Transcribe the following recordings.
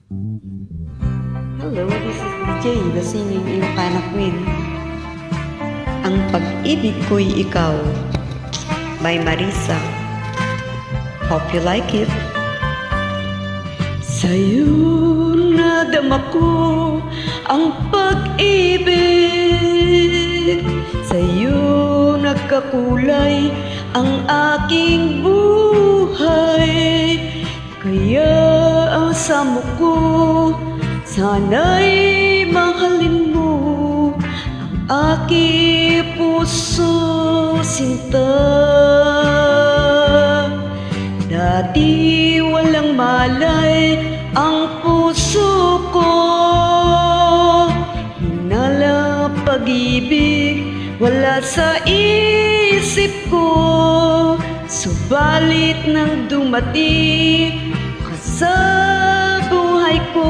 Hello, this is DJ, the singing Ilocana Queen. Ang pag-ibig ko'y ikaw, by Marisa. Hope you like it. Sa'yo nadama ko ang pag-ibig, sa'yo nagkakulay ang aking buhay. Kaya ang samo ko, sana'y mahalin mo ang aking puso, sinta. Dati walang malay ang puso ko, hinala pag-ibig wala sa isip ko. Subalit nang dumating ka sa buhay ko,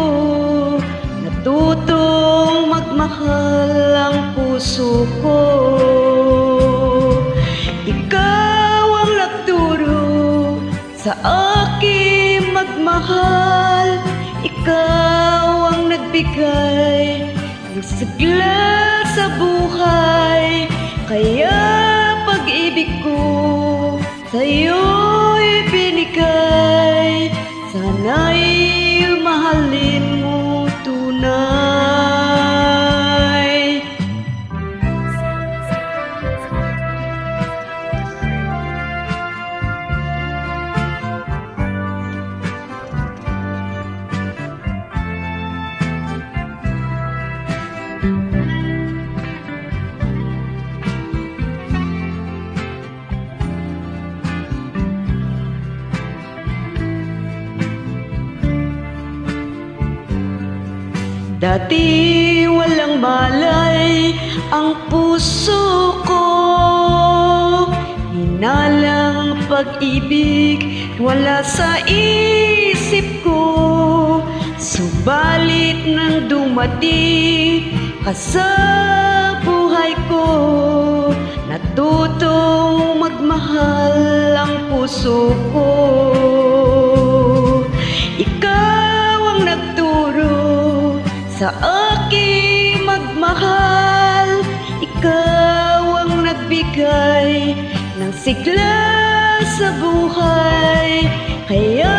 natutong magmahal ang puso ko. Ikaw ang nagturo sa aking magmahal, ikaw ang nagbigay ng sigla sa buhay. Kaya pag-ibig ko sa'yo'y binigay, sana'y mahalin mo tunay. Dati walang malay ang puso ko, hinalang pag-ibig wala sa isip ko. Subalit nang dumating ka sa buhay ko, natutong magmahal ang puso ko. Ikaw ang nagturo sa aking magmahal, ikaw ang nagbigay ng sigla sa buhay. Kaya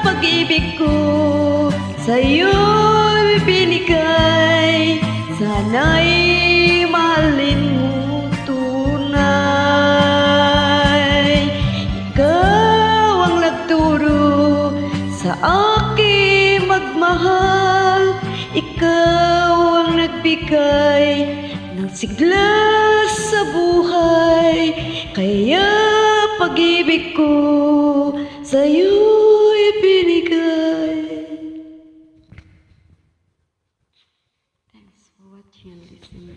pag-ibig ko sa'yo'y binigay, sana'y mahalin mo tunay. Ikaw ang nagturo sa aking magmahal, ikaw ang nagbigay ng sigla sa buhay. Kaya pag-ibig ko sa'yo'y binigay. Thanks for watching and listening.